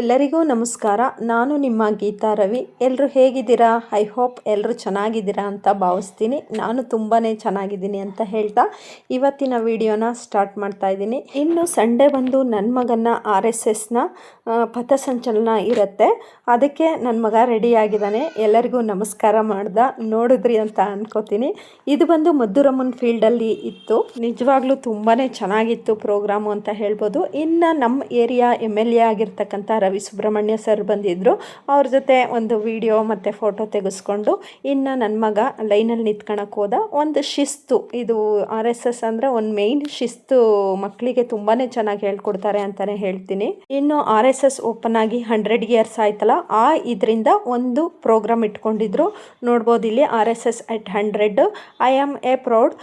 ಎಲ್ಲರಿಗೂ ನಮಸ್ಕಾರ. ನಾನು ನಿಮ್ಮ ಗೀತಾ ರವಿ. ಎಲ್ಲರೂ ಹೇಗಿದ್ದೀರಾ? ಐ ಹೋಪ್ ಎಲ್ಲರೂ ಚೆನ್ನಾಗಿದ್ದೀರಾ ಅಂತ ಭಾವಿಸ್ತೀನಿ. ನಾನು ತುಂಬಾ ಚೆನ್ನಾಗಿದ್ದೀನಿ ಅಂತ ಹೇಳ್ತಾ ಇವತ್ತಿನ ವಿಡಿಯೋನ ಸ್ಟಾರ್ಟ್ ಮಾಡ್ತಾ ಇದ್ದೀನಿ. ಇನ್ನು ಸಂಡೇ ಬಂದು ನನ್ನ ಮಗನ RSSನ ಪಥಸಂಚಲನ ಇರುತ್ತೆ. ಅದಕ್ಕೆ ನನ್ನ ಮಗ ರೆಡಿ ಆಗಿದ್ದಾನೆ. ಎಲ್ಲರಿಗೂ ನಮಸ್ಕಾರ ಮಾಡ್ದ ನೋಡಿದ್ರಿ ಅಂತ ಅನ್ಕೋತೀನಿ. ಇದು ಬಂದು ಮದ್ದೂರಮ್ಮನ ಫೀಲ್ಡಲ್ಲಿ ಇತ್ತು. ನಿಜವಾಗ್ಲೂ ತುಂಬಾ ಚೆನ್ನಾಗಿತ್ತು ಪ್ರೋಗ್ರಾಮು ಅಂತ ಹೇಳ್ಬೋದು. ಇನ್ನು ನಮ್ಮ ಏರಿಯಾ MLA ಆಗಿರ್ತಕ್ಕಂಥ ರವಿ ಸುಬ್ರಹ್ಮಣ್ಯ ಸರ್ ಬಂದಿದ್ದರು. ಅವ್ರ ಜೊತೆ ಒಂದು ವಿಡಿಯೋ ಮತ್ತು ಫೋಟೋ ತೆಗೆಸ್ಕೊಂಡು ಇನ್ನು ನನ್ನ ಮಗ ಲೈನಲ್ಲಿ ನಿಂತ್ಕೊಳಕ್ಕೆ ಹೋದ. ಒಂದು ಶಿಸ್ತು, ಇದು RSS ಅಂದರೆ ಒಂದು ಮೇಯ್ನ್ ಶಿಸ್ತು ಮಕ್ಕಳಿಗೆ ತುಂಬಾ ಚೆನ್ನಾಗಿ ಹೇಳ್ಕೊಡ್ತಾರೆ ಅಂತಲೇ ಹೇಳ್ತೀನಿ. ಇನ್ನು RSS ಓಪನ್ ಆಗಿ 100 ಇಯರ್ಸ್ ಆಯ್ತಲ್ಲ, ಇದರಿಂದ ಒಂದು ಪ್ರೋಗ್ರಾಮ್ ಇಟ್ಕೊಂಡಿದ್ರು. ನೋಡ್ಬೋದು ಇಲ್ಲಿ RSS at 100 I am A proud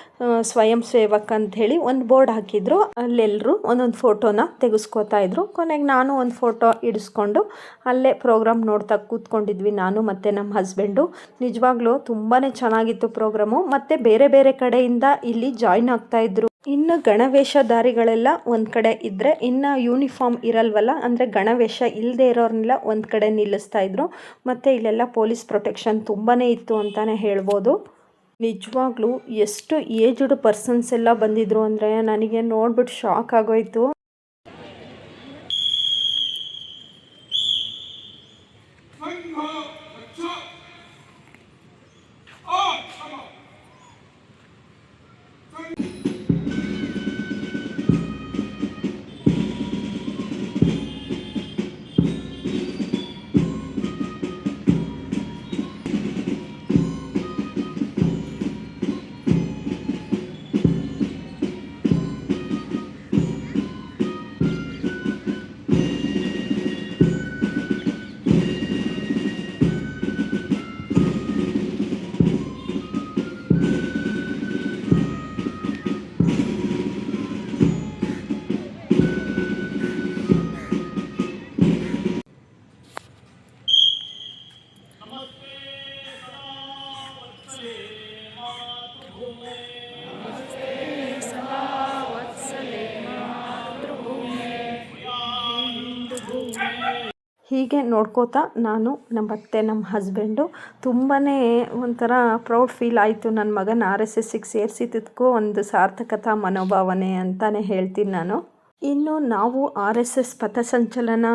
ಸ್ವಯಂ ಸೇವಕ್ ಅಂತ ಹೇಳಿ ಒಂದು ಬೋರ್ಡ್ ಹಾಕಿದ್ರು. ಅಲ್ಲೆಲ್ಲರೂ ಒಂದೊಂದು ಫೋಟೋನ ತೆಗೆಸ್ಕೋತಾ ಇದ್ರು. ಕೊನೆಗೆ ನಾನು ಒಂದು ಫೋಟೋ ಇಡಿಸ್ಕೊಂಡು ಅಲ್ಲೇ ಪ್ರೋಗ್ರಾಮ್ ನೋಡ್ತಾ ಕೂತ್ಕೊಂಡಿದ್ವಿ, ನಾನು ಮತ್ತು ನಮ್ಮ ಹಸ್ಬೆಂಡು. ನಿಜವಾಗ್ಲೂ ತುಂಬಾ ಚೆನ್ನಾಗಿತ್ತು ಪ್ರೋಗ್ರಾಮು. ಮತ್ತು ಬೇರೆ ಬೇರೆ ಕಡೆಯಿಂದ ಇಲ್ಲಿ ಜಾಯ್ನ್ ಆಗ್ತಾಯಿದ್ರು. ಇನ್ನು ಗಣವೇಷಧಾರಿಗಳೆಲ್ಲ ಒಂದು ಕಡೆ ಇದ್ದರೆ, ಇನ್ನು ಯೂನಿಫಾರ್ಮ್ ಇರಲ್ವಲ್ಲ, ಅಂದರೆ ಗಣವೇಷ ಇಲ್ಲದೆ ಇರೋರನ್ನೆಲ್ಲ ಒಂದು ಕಡೆ ನಿಲ್ಲಿಸ್ತಾ ಇದ್ರು. ಮತ್ತು ಇಲ್ಲೆಲ್ಲ ಪೊಲೀಸ್ ಪ್ರೊಟೆಕ್ಷನ್ ತುಂಬಾ ಇತ್ತು ಅಂತಲೇ ಹೇಳ್ಬೋದು. ನಿಜವಾಗ್ಲೂ ಎಷ್ಟು ಏಜ್ಡ್ ಪರ್ಸನ್ಸ್ ಎಲ್ಲ ಬಂದಿದ್ರು ಅಂದರೆ ನನಗೆ ನೋಡ್ಬಿಟ್ಟು ಶಾಕ್ ಆಗೋಯ್ತು. ಹೀಗೆ ನೋಡ್ಕೋತಾ ನಾನು, ನಮ್ಮ ಅತ್ತೆ, ನಮ್ಮ ಹಸ್ಬೆಂಡು ತುಂಬಾ ಒಂಥರ ಪ್ರೌಡ್ ಫೀಲ್ ಆಯಿತು. ನನ್ನ ಮಗನ RSSಗೆ ಸೇರಿಸಿದ್ದಕ್ಕೂ ಒಂದು ಸಾರ್ಥಕತಾ ಮನೋಭಾವನೆ ಅಂತಲೇ ಹೇಳ್ತೀನಿ ನಾನು. ಇನ್ನು ನಾವು RSS ಪಥಸಂಚಲನ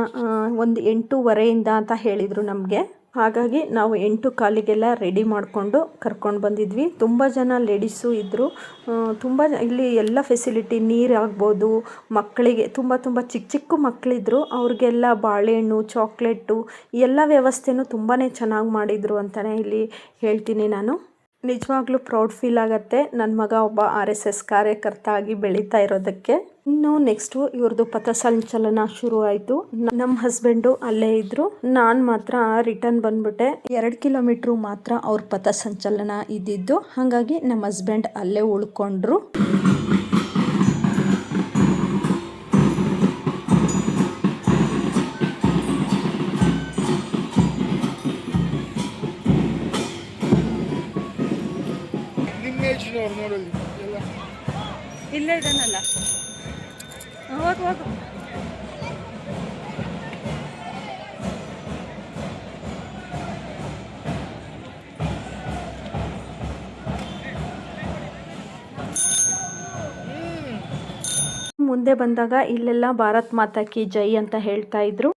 ಒಂದು 8:15 ಅಂತ ಹೇಳಿದರು ನಮಗೆ. ಹಾಗಾಗಿ ನಾವು 8:15ಗೆಲ್ಲ ರೆಡಿ ಮಾಡಿಕೊಂಡು ಕರ್ಕೊಂಡು ಬಂದಿದ್ವಿ. ತುಂಬ ಜನ ಲೇಡೀಸು ಇದ್ದರು. ತುಂಬ ಇಲ್ಲಿ ಎಲ್ಲ ಫೆಸಿಲಿಟಿ, ನೀರು ಆಗ್ಬೋದು, ಮಕ್ಕಳಿಗೆ ತುಂಬ ಚಿಕ್ಕ ಚಿಕ್ಕ ಮಕ್ಕಳಿದ್ರು, ಅವ್ರಿಗೆಲ್ಲ ಬಾಳೆಹಣ್ಣು, ಚಾಕ್ಲೇಟು ಎಲ್ಲ ವ್ಯವಸ್ಥೆನೂ ತುಂಬಾ ಚೆನ್ನಾಗಿ ಮಾಡಿದರು ಅಂತಲೇ ಇಲ್ಲಿ ಹೇಳ್ತೀನಿ ನಾನು. ನಿಜವಾಗ್ಲೂ ಪ್ರೌಡ್ ಫೀಲ್ ಆಗುತ್ತೆ ನನ್ನ ಮಗ ಒಬ್ಬ RSS ಕಾರ್ಯಕರ್ತ ಆಗಿ ಬೆಳೀತಾ ಇರೋದಕ್ಕೆ. ಇನ್ನು ನೆಕ್ಸ್ಟು ಇವ್ರದ್ದು ಪಥಸಂಚಲನ ಶುರು ಆಯಿತು. ನಮ್ಮ ಹಸ್ಬೆಂಡು ಅಲ್ಲೇ ಇದ್ದರು. ನಾನು ಮಾತ್ರ ರಿಟರ್ನ್ ಬಂದ್ಬಿಟ್ಟೆ. 2 ಕಿಲೋಮೀಟ್ರು ಮಾತ್ರ ಅವ್ರ ಪಥಸಂಚಲನ ಇದ್ದಿದ್ದು. ಹಾಗಾಗಿ ನಮ್ಮ ಹಸ್ಬೆಂಡ್ ಅಲ್ಲೇ ಉಳ್ಕೊಂಡ್ರು. ಇಲ್ಲೇ ಇದ್ದಾನಲ್ಲ, ಹೋಗು. ಮುಂದೆ ಬಂದಾಗ ಇಲ್ಲೆಲ್ಲ ಭಾರತ್ ಮಾತಾ ಕಿ ಜೈ ಅಂತ ಹೇಳ್ತಾ ಇದ್ರು.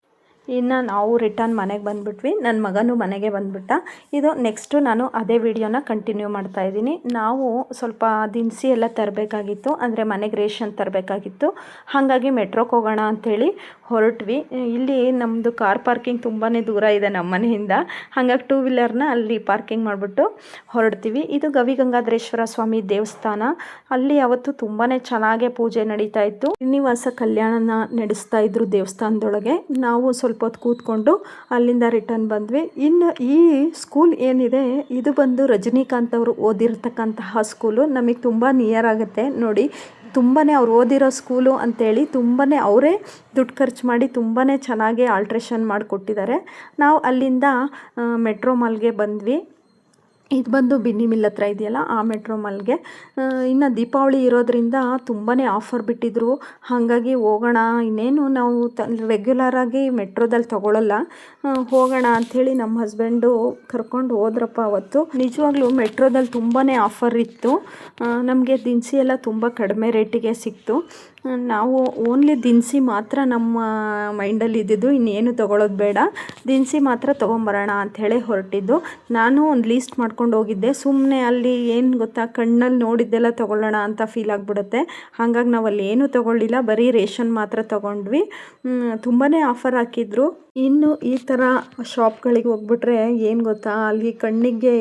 ಇನ್ನು ನಾವು ರಿಟರ್ನ್ ಮನೆಗೆ ಬಂದುಬಿಟ್ವಿ. ನನ್ನ ಮಗನೂ ಮನೆಗೆ ಬಂದುಬಿಟ್ಟ. ಇದು ನೆಕ್ಸ್ಟು ನಾನು ಅದೇ ವಿಡಿಯೋನ ಕಂಟಿನ್ಯೂ ಮಾಡ್ತಾಯಿದ್ದೀನಿ. ನಾವು ಸ್ವಲ್ಪ ದಿನಸಿ ಎಲ್ಲ ತರಬೇಕಾಗಿತ್ತು, ಅಂದರೆ ಮನೆಗೆ ರೇಷನ್ ತರಬೇಕಾಗಿತ್ತು. ಹಾಗಾಗಿ ಮೆಟ್ರೋಗೆ ಹೋಗೋಣ ಅಂಥೇಳಿ ಹೊರಟ್ವಿ. ಇಲ್ಲಿ ನಮ್ಮದು ಕಾರ್ ಪಾರ್ಕಿಂಗ್ ತುಂಬಾ ದೂರ ಇದೆ ನಮ್ಮ ಮನೆಯಿಂದ. ಹಾಗಾಗಿ 2 ವೀಲರ್ನ ಅಲ್ಲಿ ಪಾರ್ಕಿಂಗ್ ಮಾಡಿಬಿಟ್ಟು ಹೊರಡ್ತೀವಿ. ಇದು ಗವಿಗಂಗಾಧರೇಶ್ವರ ಸ್ವಾಮಿ ದೇವಸ್ಥಾನ. ಅಲ್ಲಿ ಅವತ್ತು ತುಂಬಾ ಚೆನ್ನಾಗೇ ಪೂಜೆ ನಡೀತಾ ಇತ್ತು. ಶ್ರೀನಿವಾಸ ಕಲ್ಯಾಣನ ನಡೆಸ್ತಾ ಇದ್ರು ದೇವಸ್ಥಾನದೊಳಗೆ. ನಾವು ಸ್ವಲ್ಪ ಹೊತ್ತು ಕೂತ್ಕೊಂಡು ಅಲ್ಲಿಂದ ರಿಟರ್ನ್ ಬಂದ್ವಿ. ಇನ್ನು ಈ ಸ್ಕೂಲ್ ಏನಿದೆ, ಇದು ಬಂದು ರಜನಿಕಾಂತ್ ಅವರು ಓದಿರ್ತಕ್ಕಂತಹ ಸ್ಕೂಲು. ನಮಗೆ ತುಂಬ ನಿಯರ್ ಆಗುತ್ತೆ ನೋಡಿ. ತುಂಬಾ ಅವ್ರು ಓದಿರೋ ಸ್ಕೂಲು ಅಂಥೇಳಿ ತುಂಬಾ ಅವರೇ ದುಡ್ಡು ಖರ್ಚು ಮಾಡಿ ತುಂಬಾ ಚೆನ್ನಾಗಿ ಆಲ್ಟ್ರೇಷನ್ ಮಾಡಿಕೊಟ್ಟಿದ್ದಾರೆ. ನಾವು ಅಲ್ಲಿಂದ ಮೆಟ್ರೋ ಮಾಲ್ಗೆ ಬಂದ್ವಿ. ಇದು ಬಂದು ಬಿನ್ನಿ ಮಿಲ್ ಹತ್ರ ಇದೆಯಲ್ಲ ಆ ಮೆಟ್ರೋ ಮಾಲ್ಗೆ. ಇನ್ನು ದೀಪಾವಳಿ ಇರೋದ್ರಿಂದ ತುಂಬಾ ಆಫರ್ ಬಿಟ್ಟಿದ್ರು. ಹಾಗಾಗಿ ಹೋಗೋಣ, ಇನ್ನೇನು ನಾವು ರೆಗ್ಯುಲರಾಗಿ ಮೆಟ್ರೋದಲ್ಲಿ ತೊಗೊಳ್ಳಲ್ಲ, ಹೋಗೋಣ ಅಂಥೇಳಿ ನಮ್ಮ ಹಸ್ಬೆಂಡು ಕರ್ಕೊಂಡು ಹೋದ್ರಪ್ಪ ಅವತ್ತು. ನಿಜವಾಗ್ಲೂ ಮೆಟ್ರೋದಲ್ಲಿ ತುಂಬಾ ಆಫರ್ ಇತ್ತು. ನಮಗೆ ದಿನಸಿ ಎಲ್ಲ ತುಂಬ ಕಡಿಮೆ ರೇಟಿಗೆ ಸಿಕ್ತು. ನಾವು ಓನ್ಲಿ ದಿನಸಿ ಮಾತ್ರ ನಮ್ಮ ಮೈಂಡಲ್ಲಿ ಇದ್ದಿದ್ದು, ಇನ್ನೇನು ತೊಗೊಳ್ಳೋದು ಬೇಡ, ದಿನಸಿ ಮಾತ್ರ ತೊಗೊಂಬರೋಣ ಅಂಥೇಳಿ ಹೊರಟಿದ್ದು. ನಾನು ಒಂದು ಲೀಸ್ಟ್ ಮಾಡ್ಕೊಂಡು ಹೋಗಿದ್ದೆ. ಸುಮ್ಮನೆ ಅಲ್ಲಿ ಏನು ಗೊತ್ತಾ, ಕಣ್ಣಲ್ಲಿ ನೋಡಿದ್ದೆಲ್ಲ ತೊಗೊಳ್ಳೋಣ ಅಂತ ಫೀಲ್ ಆಗಿಬಿಡುತ್ತೆ. ಹಾಗಾಗಿ ನಾವು ಅಲ್ಲಿ ಏನೂ ತೊಗೊಳ್ಳಿಲ್ಲ, ಬರೀ ರೇಷನ್ ಮಾತ್ರ ತೊಗೊಂಡ್ವಿ. ತುಂಬಾ ಆಫರ್ ಹಾಕಿದ್ರು. ಇನ್ನು ಈ ಥರ ಶಾಪ್ಗಳಿಗೆ ಹೋಗ್ಬಿಟ್ರೆ ಏನು ಗೊತ್ತಾ, ಅಲ್ಲಿ ಕಣ್ಣಿಗೆ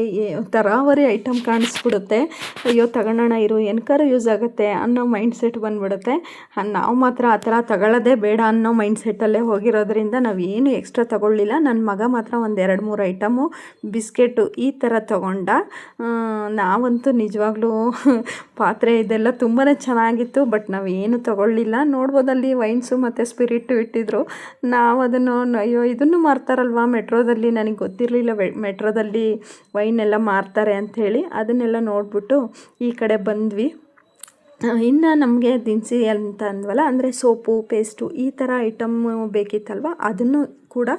ತರಾವರಿ ಐಟಮ್ ಕಾಣಿಸ್ಬಿಡುತ್ತೆ. ಅಯ್ಯೋ ತಗೊಳ್ಳೋಣ ಇರು, ಏನಕ್ಕಾರು ಯೂಸ್ ಆಗುತ್ತೆ ಅನ್ನೋ ಮೈಂಡ್ಸೆಟ್ ಬಂದುಬಿಡುತ್ತೆ. ನಾವು ಮಾತ್ರ ಆ ಥರ ತಗೊಳ್ಳೋದೇ ಬೇಡ ಅನ್ನೋ ಮೈಂಡ್ಸೆಟ್ಟಲ್ಲೇ ಹೋಗಿರೋದ್ರಿಂದ ನಾವೇನು ಎಕ್ಸ್ಟ್ರಾ ತೊಗೊಳ್ಳಿಲ್ಲ. ನನ್ನ ಮಗ ಮಾತ್ರ ಒಂದು 2-3 ಐಟಮು ಬಿಸ್ಕೆಟು ಈ ಥರ ತೊಗೊಂಡ. ನಾವಂತೂ ನಿಜವಾಗ್ಲೂ ಪಾತ್ರೆ ಇದೆಲ್ಲ ತುಂಬಾ ಚೆನ್ನಾಗಿತ್ತು, ಬಟ್ ನಾವೇನು ತೊಗೊಳ್ಳಿಲ್ಲ. ನೋಡ್ಬೋದಲ್ಲಿ ವೈನ್ಸು ಮತ್ತು ಸ್ಪಿರಿಟು ಇಟ್ಟಿದ್ರು. ನಾವು ಅದನ್ನು ಅಯ್ಯೋ ಇದನ್ನು ಮಾರ್ತಾರಲ್ವ ಮೆಟ್ರೋದಲ್ಲಿ, ನನಗೆ ಗೊತ್ತಿರಲಿಲ್ಲ ಮೆಟ್ರೋದಲ್ಲಿ ವೈನ್ ಎಲ್ಲ ಮಾರ್ತಾರೆ ಅಂಥೇಳಿ. ಅದನ್ನೆಲ್ಲ ನೋಡಿಬಿಟ್ಟು ಈ ಕಡೆ ಬಂದ್ವಿ. ಇನ್ನು ನಮಗೆ ದಿನಸಿ ಅಂತ ಅಂದ್ವಲ್ಲ, ಅಂದರೆ ಸೋಪು, ಪೇಸ್ಟು ಈ ಥರ ಐಟಮ್ ಬೇಕಿತ್ತಲ್ವ, ಅದನ್ನು ಕೂಡ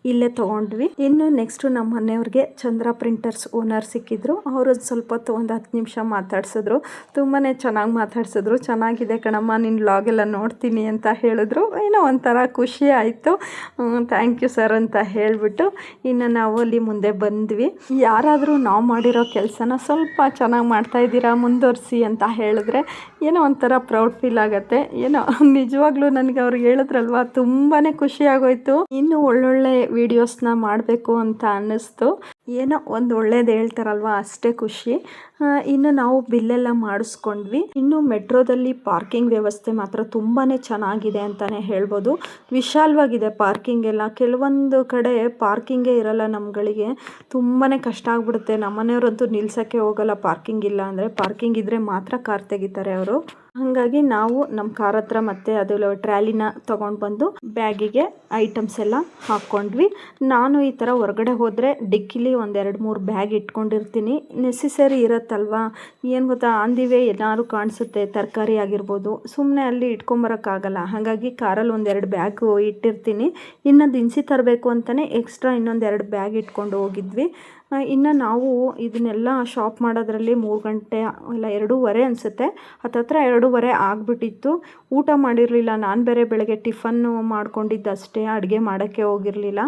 ಇಲ್ಲೇ ತೊಗೊಂಡ್ವಿ. ಇನ್ನು ನೆಕ್ಸ್ಟು ನಮ್ಮ ಮನೆಯವ್ರಿಗೆ ಚಂದ್ರ ಪ್ರಿಂಟರ್ಸ್ ಓನರ್ ಸಿಕ್ಕಿದ್ರು. ಅವರು ಸ್ವಲ್ಪ ಹೊತ್ತು ಒಂದು 10 ನಿಮಿಷ ಮಾತಾಡ್ಸಿದ್ರು. ತುಂಬಾ ಚೆನ್ನಾಗಿ ಮಾತಾಡ್ಸಿದ್ರು. ಚೆನ್ನಾಗಿದೆ ಕಣಮ್ಮ, ನಿನ್ನ ವ್ಲಾಗೆಲ್ಲ ನೋಡ್ತೀನಿ ಅಂತ ಹೇಳಿದ್ರು. ಏನೋ ಒಂಥರ ಖುಷಿ ಆಯಿತು. ಥ್ಯಾಂಕ್ ಯು ಸರ್ ಅಂತ ಹೇಳಿಬಿಟ್ಟು ಇನ್ನು ನಾವು ಅಲ್ಲಿ ಮುಂದೆ ಬಂದ್ವಿ. ಯಾರಾದರೂ ನಾವು ಮಾಡಿರೋ ಕೆಲಸನ ಸ್ವಲ್ಪ ಚೆನ್ನಾಗಿ ಮಾಡ್ತಾಯಿದ್ದೀರಾ, ಮುಂದುವರಿಸಿ ಅಂತ ಹೇಳಿದ್ರೆ ಏನೋ ಒಂಥರ ಪ್ರೌಡ್ ಫೀಲ್ ಆಗುತ್ತೆ. ಏನೋ ನಿಜವಾಗ್ಲೂ ನನಗೆ ಅವ್ರಿಗೆ ಹೇಳಿದ್ರಲ್ವ, ತುಂಬಾ ಖುಷಿ ಆಗೋಯ್ತು. ಇನ್ನು ಒಳ್ಳೊಳ್ಳೆ ವೀಡಿಯೋಸ್ನ ಮಾಡಬೇಕು ಅಂತ ಅನ್ನಿಸ್ತು. ಏನೋ ಒಂದು ಒಳ್ಳೇದು ಹೇಳ್ತಾರಲ್ವ, ಅಷ್ಟೇ ಖುಷಿ. ಇನ್ನು ನಾವು ಬಿಲ್ಲೆಲ್ಲ ಮಾಡಿಸ್ಕೊಂಡ್ವಿ. ಇನ್ನು ಮೆಟ್ರೋದಲ್ಲಿ ಪಾರ್ಕಿಂಗ್ ವ್ಯವಸ್ಥೆ ಮಾತ್ರ ತುಂಬಾ ಚೆನ್ನಾಗಿದೆ ಅಂತಲೇ ಹೇಳ್ಬೋದು. ವಿಶಾಲವಾಗಿದೆ ಪಾರ್ಕಿಂಗ್ ಎಲ್ಲ. ಕೆಲವೊಂದು ಕಡೆ ಪಾರ್ಕಿಂಗೇ ಇರಲ್ಲ ನಮ್ಗಳಿಗೆ, ತುಂಬಾ ಕಷ್ಟ ಆಗ್ಬಿಡುತ್ತೆ. ನಮ್ಮನೆಯವರಂತೂ ನಿಲ್ಸೋಕ್ಕೆ ಹೋಗಲ್ಲ ಪಾರ್ಕಿಂಗ್ ಇಲ್ಲ ಅಂದರೆ. ಪಾರ್ಕಿಂಗ್ ಇದ್ದರೆ ಮಾತ್ರ ಕಾರ್ ತೆಗಿತಾರೆ ಅವರು. ಹಾಗಾಗಿ ನಾವು ನಮ್ಮ ಕಾರ್ ಹತ್ರ ಮತ್ತೆ ಅದು ಟ್ರ್ಯಾಲಿನ ತೊಗೊಂಡು ಬಂದು ಬ್ಯಾಗಿಗೆ ಐಟಮ್ಸ್ ಎಲ್ಲ ಹಾಕ್ಕೊಂಡ್ವಿ. ನಾನು ಈ ಥರ ಹೊರಗಡೆ ಹೋದರೆ ಡಿಕ್ಕಿಲಿ 1-2-3 ಬ್ಯಾಗ್ ಇಟ್ಕೊಂಡಿರ್ತೀನಿ. ನೆಸೆಸರಿ ಇರುತ್ತಲ್ವ, ಏನು ಗೊತ್ತಾ, ಆನ್ ದಿ ವೇ ಏನಾದ್ರು ಕಾಣಿಸುತ್ತೆ, ತರಕಾರಿ ಆಗಿರ್ಬೋದು, ಸುಮ್ಮನೆ ಅಲ್ಲಿ ಇಟ್ಕೊಂಬರೋಕ್ಕಾಗಲ್ಲ. ಹಾಗಾಗಿ ಕಾರಲ್ಲಿ 1-2 ಬ್ಯಾಗು ಇಟ್ಟಿರ್ತೀನಿ. ಇನ್ನು ದಿನಸಿ ತರಬೇಕು ಅಂತಲೇ ಎಕ್ಸ್ಟ್ರಾ ಇನ್ನೊಂದು 2 ಬ್ಯಾಗ್ ಇಟ್ಕೊಂಡು ಹೋಗಿದ್ವಿ. ಇನ್ನು ನಾವು ಇದನ್ನೆಲ್ಲ ಶಾಪ್ ಮಾಡೋದ್ರಲ್ಲಿ 3 ಗಂಟೆ ಇಲ್ಲ 2:15 ಅನಿಸುತ್ತೆ, ಹತ್ತತ್ರ 2:15 ಆಗಿಬಿಟ್ಟಿತ್ತು. ಊಟ ಮಾಡಿರಲಿಲ್ಲ. ನಾನು ಬೇರೆ ಬೆಳಗ್ಗೆ ಟಿಫನ್ನು ಮಾಡ್ಕೊಂಡಿದ್ದು ಅಷ್ಟೇ, ಅಡುಗೆ ಮಾಡೋಕ್ಕೆ ಹೋಗಿರಲಿಲ್ಲ.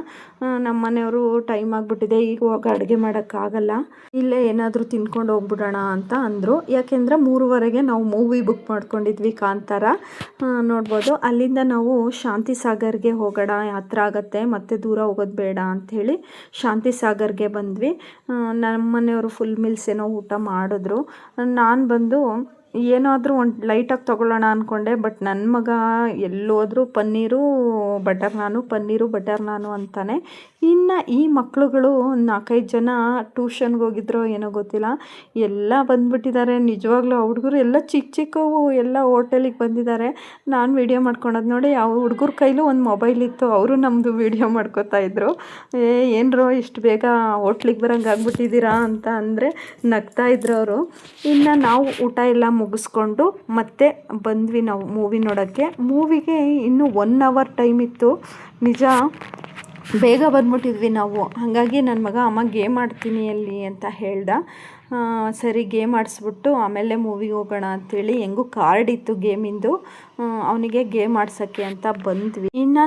ನಮ್ಮ ಮನೆಯವರು ಟೈಮ್ ಆಗಿಬಿಟ್ಟಿದೆ, ಈಗ ಹೋಗಿ ಅಡುಗೆ ಮಾಡೋಕ್ಕಾಗಲ್ಲ, ಇಲ್ಲೇ ಏನಾದರೂ ತಿನ್ಕೊಂಡು ಹೋಗ್ಬಿಡೋಣ ಅಂತ ಅಂದರು. ಯಾಕೆಂದರೆ 3:15ಗೆ ನಾವು ಮೂವಿ ಬುಕ್ ಮಾಡ್ಕೊಂಡಿದ್ವಿ, ಕಾಂತಾರ. ನೋಡ್ಬೋದು, ಅಲ್ಲಿಂದ ನಾವು ಶಾಂತಿ ಸಾಗರ್ಗೆ ಹೋಗೋಣ, ಹತ್ರ ಆಗುತ್ತೆ, ಮತ್ತೆ ದೂರ ಹೋಗೋದು ಬೇಡ ಅಂಥೇಳಿ ಶಾಂತಿ ಸಾಗರ್ಗೆ ಬಂದ್ವಿ. ನಮ್ಮ ಮನೆಯವರು ಫುಲ್ ಮೀಲ್ಸ್ ಏನೋ ಊಟ ಮಾಡಿದ್ರು. ನಾನು ಬಂದು ಏನಾದರೂ ಒಂದು ಲೈಟಾಗಿ ತೊಗೊಳ್ಳೋಣ ಅಂದ್ಕೊಂಡೆ. ಬಟ್ ನನ್ನ ಮಗ ಎಲ್ಲೋದ್ರೂ ಪನ್ನೀರು ಬಟರ್ ನಾನು ಅಂತಾನೆ. ಇನ್ನು ಈ ಮಕ್ಕಳುಗಳು 4-5 ಜನ ಟ್ಯೂಷನ್ಗೆ ಹೋಗಿದ್ರು ಏನೋ ಗೊತ್ತಿಲ್ಲ, ಎಲ್ಲ ಬಂದುಬಿಟ್ಟಿದ್ದಾರೆ. ನಿಜವಾಗ್ಲೂ ಆ ಹುಡುಗರು ಎಲ್ಲ ಚಿಕ್ಕವು ಎಲ್ಲ ಹೋಟೆಲಿಗೆ ಬಂದಿದ್ದಾರೆ. ನಾನು ವೀಡಿಯೋ ಮಾಡ್ಕೊಳೋದು ನೋಡಿ, ಆ ಹುಡುಗರ ಕೈಲೂ ಒಂದು ಮೊಬೈಲ್ ಇತ್ತು, ಅವರು ನಮ್ಮದು ವೀಡಿಯೋ ಮಾಡ್ಕೋತಾ ಇದ್ರು. ಏನರೋ ಇಷ್ಟು ಬೇಗ ಹೋಟ್ಲಿಗೆ ಬರೋಂಗೆ ಆಗ್ಬಿಟ್ಟಿದ್ದೀರಾ ಅಂತ ಅಂದರೆ ನಗ್ತಾ ಇದ್ರು ಅವರು. ಇನ್ನು ನಾವು ಊಟ ಎಲ್ಲ ಮುಗಿಸ್ಕೊಂಡು ಮತ್ತೆ ಬಂದ್ವಿ ನಾವು ಮೂವಿ ನೋಡೋಕ್ಕೆ. ಮೂವಿಗೆ ಇನ್ನೂ 1 ಅವರ್ ಟೈಮ್ ಇತ್ತು. ನಿಜ ಬೇಗ ಬಂದ್ಬಿಟ್ಟಿದ್ವಿ ನಾವು. ಹಾಗಾಗಿ ನನ್ನ ಮಗ ಅಮ್ಮ ಗೇಮ್ ಆಡ್ತೀನಿ ಅಲ್ಲಿ ಅಂತ ಹೇಳ್ದ. ಸರಿ ಗೇಮ್ ಆಡಿಸ್ಬಿಟ್ಟು ಆಮೇಲೆ ಮೂವಿಗೆ ಹೋಗೋಣ ಅಂಥೇಳಿ, ಹೆಂಗೂ ಕಾರ್ಡ್ ಇತ್ತು ಗೇಮಿಂದು, ಅವನಿಗೆ ಗೇಮ್ ಆಡ್ಸೋಕ್ಕೆ ಅಂತ ಬಂದ್ವಿ. ಇನ್ನು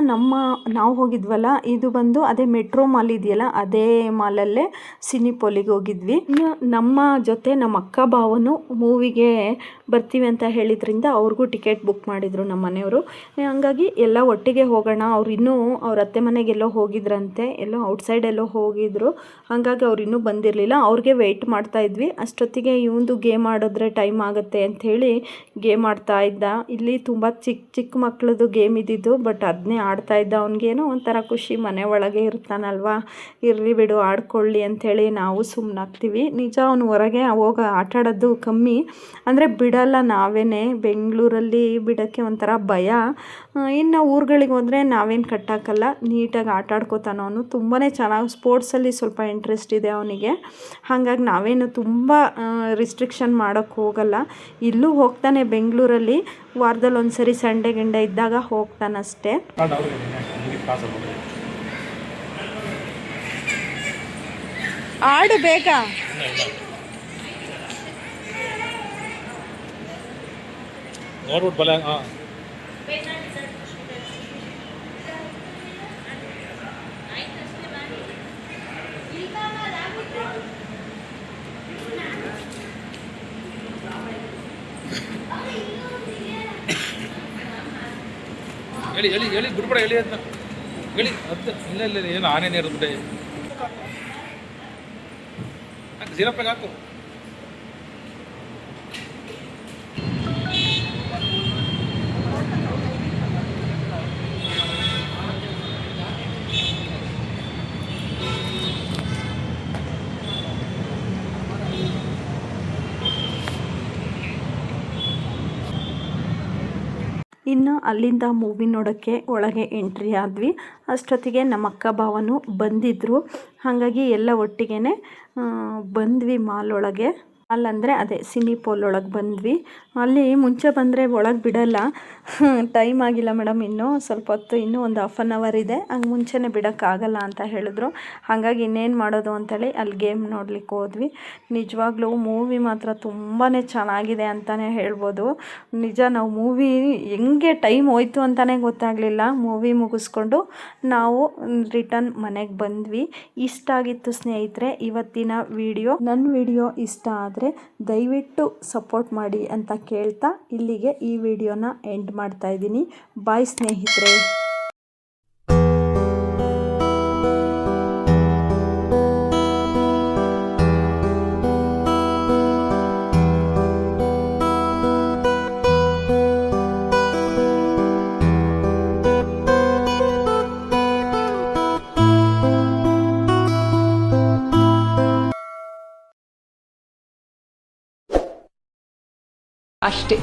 ನಾವು ಹೋಗಿದ್ವಲ್ಲ, ಇದು ಬಂದು ಅದೇ ಮೆಟ್ರೋ ಮಾಲ್ ಇದೆಯಲ್ಲ, ಅದೇ ಮಾಲಲ್ಲೇ ಸಿನಿಪೋಲಿಗೆ ಹೋಗಿದ್ವಿ. ಇನ್ನು ನಮ್ಮ ಜೊತೆ ನಮ್ಮ ಅಕ್ಕ ಭಾವನು ಮೂವಿಗೆ ಬರ್ತೀವಿ ಅಂತ ಹೇಳಿದ್ರಿಂದ ಅವ್ರಿಗೂ ಟಿಕೆಟ್ ಬುಕ್ ಮಾಡಿದರು ನಮ್ಮ ಮನೆಯವರು. ಹಂಗಾಗಿ ಎಲ್ಲ ಒಟ್ಟಿಗೆ ಹೋಗೋಣ. ಅವ್ರು ಇನ್ನೂ ಅವ್ರ ಅತ್ತೆ ಮನೆಗೆಲ್ಲೋ ಹೋಗಿದ್ರಂತೆ, ಎಲ್ಲೋ ಔಟ್ಸೈಡ್ ಎಲ್ಲೋ ಹೋಗಿದ್ರು. ಹಾಗಾಗಿ ಅವ್ರು ಇನ್ನೂ ಬಂದಿರಲಿಲ್ಲ. ಅವ್ರಿಗೆ ವೆಯ್ಟ್ ಮಾಡ್ತಾಯಿದ್ರು. ಇದ್ವಿ. ಅಷ್ಟೊತ್ತಿಗೆ ಇವಂದು ಗೇಮ್ ಆಡಿದ್ರೆ ಟೈಮ್ ಆಗುತ್ತೆ ಅಂಥೇಳಿ ಗೇಮ್ ಆಡ್ತಾ ಇದ್ದ. ಇಲ್ಲಿ ತುಂಬ ಚಿಕ್ಕ ಮಕ್ಕಳದು ಗೇಮ್ ಇದ್ದಿದ್ದು, ಬಟ್ ಅದನ್ನೇ ಆಡ್ತಾ ಇದ್ದ. ಅವ್ನಿಗೇನೋ ಒಂಥರ ಖುಷಿ, ಮನೆ ಒಳಗೆ ಇರ್ತಾನಲ್ವ, ಇರಲಿ ಬಿಡು ಆಡ್ಕೊಳ್ಳಿ ಅಂಥೇಳಿ ನಾವು ಸುಮ್ಮನಾಗ್ತೀವಿ. ನಿಜ ಅವನು ಹೊರಗೆ ಹೋಗಿ ಆಟಾಡೋದು ಕಮ್ಮಿ, ಅಂದರೆ ಬಿಡಲ್ಲ. ನಾವೇ ಬೆಂಗಳೂರಲ್ಲಿ ಬಿಡೋಕ್ಕೆ ಒಂಥರ ಭಯ. ಇನ್ನು ಊರುಗಳಿಗೆ ಹೋದರೆ ನಾವೇನು ಕಟ್ಟಾಕಲ್ಲ, ನೀಟಾಗಿ ಆಟಾಡ್ಕೋತಾನೆ ಅವನು. ತುಂಬಾ ಚೆನ್ನಾಗಿ ಸ್ಪೋರ್ಟ್ಸಲ್ಲಿ ಸ್ವಲ್ಪ ಇಂಟ್ರೆಸ್ಟ್ ಇದೆ ಅವನಿಗೆ. ಹಾಗಾಗಿ ನಾವೇನು ತುಂಬ ರಿಸ್ಟ್ರಿಕ್ಷನ್ ಮಾಡೋಕ್ಕೆ ಹೋಗಲ್ಲ. ಇಲ್ಲೂ ಹೋಗ್ತಾನೆ ಬೆಂಗಳೂರಲ್ಲಿ, ವಾರದಲ್ಲಿ ಒಂದ್ಸರಿ ಸಂಡೇ ಗಿಂಡೆ ಇದ್ದಾಗ ಹೋಗ್ತಾನಷ್ಟೇ. ಆಡು ಬೇಗ. ನೋಡ್ಬಿಟ್ಟು ಬಲ. ಹೇಳಿ ಹೇಳಿ ಹೇಳಿ ಬಿಡ್ಬೇಡ, ಹೇಳಿ ಅಂತ ಹೇಳಿ. ಅದು ಇಲ್ಲ ಇಲ್ಲ ಏನು ಆನೇನೇ ಇರುತ್ತೆ. ಜೀರಪ್ಪಗೆ ಹಾಕು. ಇನ್ನು ಅಲ್ಲಿಂದ ಮೂವಿ ನೋಡೋಕ್ಕೆ ಒಳಗೆ ಎಂಟ್ರಿ ಆದ್ವಿ. ಅಷ್ಟೊತ್ತಿಗೆ ನಮ್ಮ ಅಕ್ಕ ಭಾವನು ಬಂದಿದ್ದರು. ಹಾಗಾಗಿ ಎಲ್ಲ ಒಟ್ಟಿಗೆ ಬಂದ್ವಿ ಮಾಲ್ ಒಳಗೆ. ಅಲ್ಲಂದರೆ ಅದೇ ಸಿನಿಪೋಲ್ ಒಳಗೆ ಬಂದ್ವಿ. ಅಲ್ಲಿ ಮುಂಚೆ ಬಂದರೆ ಒಳಗೆ ಬಿಡಲ್ಲ. ಟೈಮ್ ಆಗಿಲ್ಲ ಮೇಡಮ್, ಇನ್ನೂ ಸ್ವಲ್ಪ ಹೊತ್ತು, ಇನ್ನೂ ಒಂದು ಹಾಫ್ ಆನ್ ಅವರ್ ಇದೆ, ಹಂಗೆ ಮುಂಚೆನೇ ಬಿಡೋಕ್ಕಾಗಲ್ಲ ಅಂತ ಹೇಳಿದ್ರು. ಹಾಗಾಗಿ ಇನ್ನೇನು ಮಾಡೋದು ಅಂತೇಳಿ ಅಲ್ಲಿ ಗೇಮ್ ನೋಡ್ಲಿಕ್ಕೆ ಹೋದ್ವಿ. ನಿಜವಾಗ್ಲೂ ಮೂವಿ ಮಾತ್ರ ತುಂಬಾ ಚೆನ್ನಾಗಿದೆ ಅಂತಲೇ ಹೇಳ್ಬೋದು. ನಿಜ, ನಾವು ಮೂವಿ ಹೆಂಗೆ ಟೈಮ್ ಹೋಯ್ತು ಅಂತಲೇ ಗೊತ್ತಾಗಲಿಲ್ಲ. ಮೂವಿ ಮುಗಿಸ್ಕೊಂಡು ನಾವು ರಿಟರ್ನ್ ಮನೆಗೆ ಬಂದ್ವಿ. ಇಷ್ಟ ಆಗಿತ್ತು ಸ್ನೇಹಿತರೆ ಇವತ್ತಿನ ವಿಡಿಯೋ. ನನ್ನ ವಿಡಿಯೋ ಇಷ್ಟ ಆದರೆ ದಯವಿಟ್ಟು ಸಪೋರ್ಟ್ ಮಾಡಿ ಅಂತ ಕೇಳ್ತಾ ಇಲ್ಲಿಗೆ ಈ ವಿಡಿಯೋನ ಎಂಡ್ ಮಾಡ್ತಾ ಇದ್ದೀನಿ. ಬಾಯ್ ಸ್ನೇಹಿತರೆ. ಅಷ್ಟೇ.